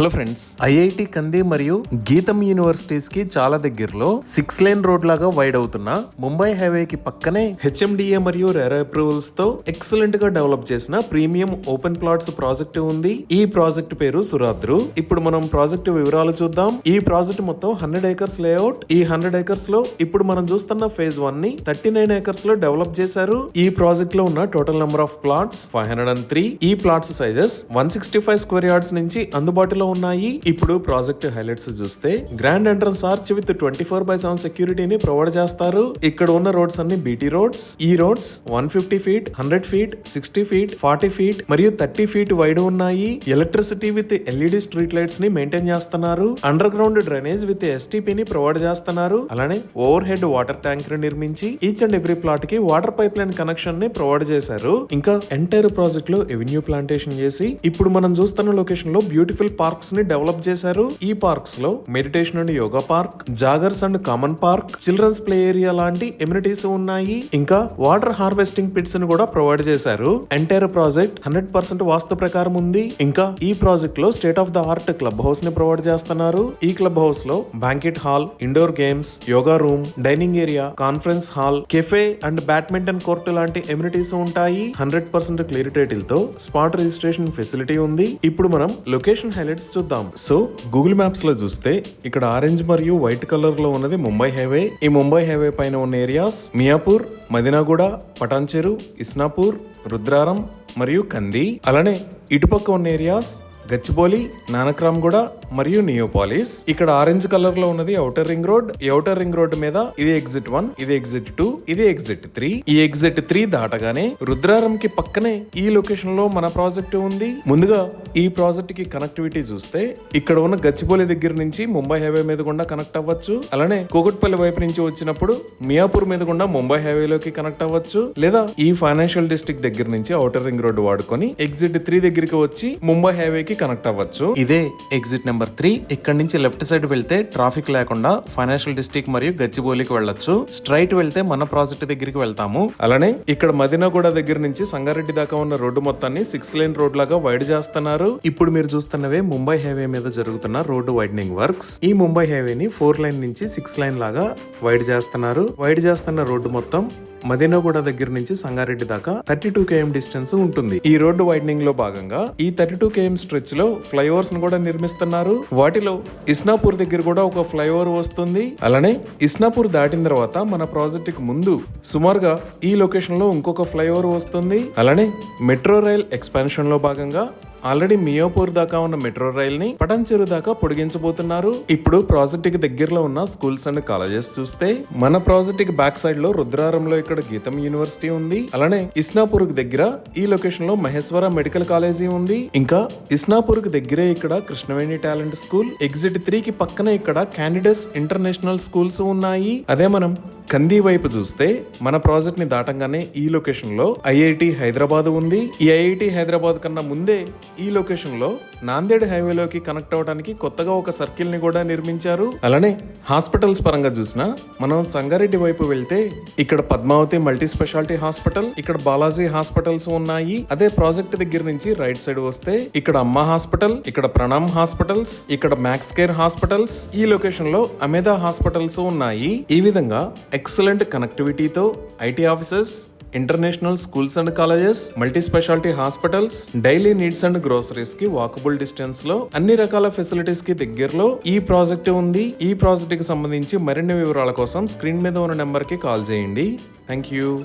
Hello friends, IIT కంది మరియు గీతం యూనివర్సిటీస్ కి చాలా దగ్గరలో 6 లేన్ రోడ్ లాగా వైడ్ అవుతున్న ముంబై హైవే కి పక్కనే హెచ్ఎండిఏ మరియు రెరా అప్రూవల్స్ తో ఎక్సలెంట్ గా డెవలప్ చేసిన ప్రీమియం ఓపెన్ ప్లాట్స్ ప్రాజెక్ట్ ఉంది. ఈ ప్రాజెక్ట్ పేరు సురాద్రు. ఇప్పుడు మనం ప్రాజెక్ట్ వివరాలు చూద్దాం. ఈ ప్రాజెక్ట్ మొత్తం 100 ఏకర్స్ లేఅవుట్. ఈ 100 ఏకర్స్ లో ఇప్పుడు మనం చూస్తున్న ఫేజ్ 1 ని 39 ఏకర్స్ లో డెవలప్ చేశారు. ఈ ప్రాజెక్ట్ లో ఉన్న టోటల్ నెంబర్ ఆఫ్ ప్లాట్స్ 503. ఈ ప్లాట్స్ సైజెస్ 165 స్క్వేర్ యార్డ్స్ నుంచి అందుబాటులో ఉన్నాయి. ఇప్పుడు ప్రాజెక్ట్ హైలైట్స్ చూస్తే గ్రాండ్ ఎంట్రన్స్ ఆర్చ్ విత్ 24/7 సెక్యూరిటీని ప్రొవైడ్ చేస్తారు. ఇక్కడ ఉన్న రోడ్స్ అన్ని బీటీ రోడ్స్. ఈ roads 150 feet, 100 feet, 60 feet, 40 feet మరియు 30 ఫీట్ వైడ్ ఉన్నాయి. Electricity with LED street lights ని మెయింటైన్ చేస్తున్నారు. Under ground drainage with STP ని ప్రొవైడ్ చేస్తున్నారు. అలానే ఓవర్ హెడ్ వాటర్ ట్యాంక్ ని నిర్మించి ఈచ్ అండ్ ఎవ్రీ ప్లాట్ కి వాటర్ పైప్ లైన్ కనెక్షన్ ని ప్రొవైడ్ చేశారు. ఇంకా ఎంటైర్ ప్రాజెక్ట్ లో ఎవెన్యూ ప్లాంటేషన్ చేసి ఇప్పుడు మనం చూస్తున్న లొకేషన్ లో బ్యూటిఫుల్ పార్క్స్ ని డెవలప్ చేశారు. ఈ పార్క్స్ లో meditation and yoga park, joggers and common park, children's play area లాంటి ఎమ్యూనిటీస్ ఉన్నాయి. ఇంకా వాటర్ హార్వెస్టింగ్ పిట్స్ ని కూడా ప్రొవైడ్ చేశారు. ఎంటైర్ ప్రాజెక్ట్ 100% వాస్తు ప్రకారం ఉంది. ఇంకా ఈ ప్రాజెక్ట్ లో state of the art club house ని ప్రొవైడ్ చేస్తున్నారు. ఈ క్లబ్ హౌస్ లో banquet hall, indoor games, yoga room, dining area, conference hall, cafe and badminton court లాంటి ఎమ్యూనిటీస్ ఉంటాయి. 100% క్లియర్ టైటిల్ తో స్పాట్ రిజిస్ట్రేషన్ ఫెసిలిటీ ఉంది. ఇప్పుడు మనం లొకేషన్ హైలైట్స్ చూద్దాం. సో గూగుల్ మ్యాప్స్ లో చూస్తే ఇక్కడ ఆరెంజ్ మరియు వైట్ కలర్ లో ఉన్నది ముంబై హైవే. ఈ ముంబై హైవే పైన ఉన్న ఏరియాస్ మియాపూర్, మదినాగూడ, పటాన్చెరు, ఇస్నాపూర్, రుద్రారం మరియు కంది. అలానే ఇటుపక్క ఉన్న ఏరియాస్ గచ్చిబౌలి, నానక్రామ్గూడ మరియు నియోపాలిస్. ఇక్కడ ఆరెంజ్ కలర్ లో ఉన్నది ఔటర్ రింగ్ రోడ్. ఈ ఔటర్ రింగ్ రోడ్ మీద ఇది ఎగ్జిట్ 1, ఇది ఎగ్జిట్ 2, ఇది ఎగ్జిట్ 3. ఈ ఎగ్జిట్ 3 దాటగానే రుద్రారం కి పక్కనే ఈ లొకేషన్ లో మన ప్రాజెక్ట్ ఉంది. ముందుగా ఈ ప్రాజెక్ట్ కి కనెక్టివిటీ చూస్తే ఇక్కడ ఉన్న గచ్చిబౌలి దగ్గర నుంచి ముంబై హైవే మీద గుండా కనెక్ట్ అవ్వచ్చు. అలానే కూకట్పల్లి వైపు నుంచి వచ్చినప్పుడు మియాపూర్ మీద గుండా ముంబై హైవే లోకి కనెక్ట్ అవ్వచ్చు. లేదా ఈ ఫైనాన్షియల్ డిస్ట్రిక్ట్ దగ్గర నుంచి ఔటర్ రింగ్ రోడ్ వాడుకొని ఎగ్జిట్ 3 దగ్గరికి వచ్చి ముంబై హైవే కి కనెక్ట్ అవ్వచ్చు. ఇదే ఎగ్జిట్ నెంబర్ 3. ఇక్కడ నుంచి లెఫ్ట్ సైడ్ వెళ్తే ట్రాఫిక్ లేకుండా ఫైనాన్షియల్ డిస్ట్రిక్ట్ మరియు గచ్చిబౌలికి వెళ్ళొచ్చు. స్ట్రైట్ వెళ్తే మన ప్రాజెక్ట్ దగ్గరికి వెళ్తాము. అలానే ఇక్కడ మదినాగూడ దగ్గర నుంచి సంగారెడ్డి దాకా ఉన్న రోడ్డు మొత్తాన్ని 6 లేన్ రోడ్ లాగా వైడ్ చేస్తున్నారు. ఇప్పుడు మీరు చూస్తున్నవే ముంబై హైవే మీద జరుగుతున్న రోడ్డు వైడనింగ్ వర్క్స్. ఈ ముంబై హైవేని 4 లైన్ నుంచి 6 లైన్ లాగా వైడ్ చేస్తున్నారు. వైడ్ చేస్తున్న రోడ్డు మొత్తం మదినాగూడ దగ్గర నుంచి సంగారెడ్డి దాకా 32 km డిస్టెన్స్ ఉంటుంది. ఈ రోడ్డు వైడనింగ్ లో భాగంగా ఈ 32 km స్ట్రెచ్ లో ఫ్లైఓవర్స్ ను కూడా నిర్మిస్తున్నారు. వాటిలో ఇస్నాపూర్ దగ్గర కూడా ఒక ఫ్లైఓవర్ వస్తుంది. అలానే ఇస్నాపూర్ దాటిన తర్వాత మన ప్రాజెక్ట్ కి ముందు సుమారుగా ఈ లొకేషన్ లో ఇంకొక ఫ్లైఓవర్ వస్తుంది. అలానే మెట్రో రైల్ ఎక్స్పాన్షన్ లో భాగంగా ఆల్రెడీ మియాపూర్ దాకా ఉన్న మెట్రో రైల్ ని పటాన్చెరు దాకా పొడిగించబోతున్నారు. ఇప్పుడు ప్రాజెక్ట్ కి దగ్గరలో ఉన్న స్కూల్స్ అండ్ కాలేజెస్ చూస్తే మన ప్రాజెక్ట్ కి బ్యాక్ సైడ్ లో రుద్రారంలో ఇక్కడ గీతం యూనివర్సిటీ ఉంది. అలానే ఇస్నాపూర్ కి దగ్గర ఈ లొకేషన్ లో మహేశ్వర మెడికల్ కాలేజీ ఉంది. ఇంకా ఇస్నాపూర్ కి దగ్గరే ఇక్కడ కృష్ణవేణి టాలెంట్ స్కూల్. ఎగ్జిట్ 3 కి పక్కనే ఇక్కడ క్యాండిడేట్స్ ఇంటర్నేషనల్ స్కూల్స్ ఉన్నాయి. అదే మనం కంది వైపు చూస్తే మన ప్రాజెక్ట్ ని దాటంగానే ఈ లొకేషన్ లో ఐఐటి హైదరాబాద్ ఉంది. ఈ ఐఐటి హైదరాబాద్ కన్నా ముందే ఈ లొకేషన్ లో నాందేడ్ హైవేలోకి కనెక్ట్ అవడానికి కొత్తగా ఒక సర్కిల్ ని కూడా నిర్మించారు. అలానే హాస్పిటల్స్ పరంగా చూసినా మనం సంగారెడ్డి వైపు వెళ్తే ఇక్కడ పద్మావతి మల్టీ స్పెషాలిటీ హాస్పిటల్, ఇక్కడ బాలాజీ హాస్పిటల్స్ ఉన్నాయి. అదే ప్రాజెక్ట్ దగ్గర నుంచి రైట్ సైడ్ వస్తే ఇక్కడ అమ్మ హాస్పిటల్, ఇక్కడ ప్రణామ్ హాస్పిటల్స్, ఇక్కడ మ్యాక్స్ కేర్ హాస్పిటల్స్, ఈ లొకేషన్ లో అమేదా హాస్పిటల్స్ ఉన్నాయి. ఈ విధంగా ఎక్సలెంట్ కనెక్టివిటీతో IT offices, international schools and colleges, multi specialty hospitals, daily needs and groceries కి వాకబుల్ డిస్టెన్స్ లో అన్ని రకాల ఫెసిలిటీస్ కి దగ్గరలో ఈ ప్రాజెక్ట్ ఉంది. ఈ ప్రాజెక్ట్ కి సంబంధించి మరిన్ని వివరాల కోసం స్క్రీన్ మీద ఉన్న నెంబర్ కి కాల్ చేయండి. Thank you.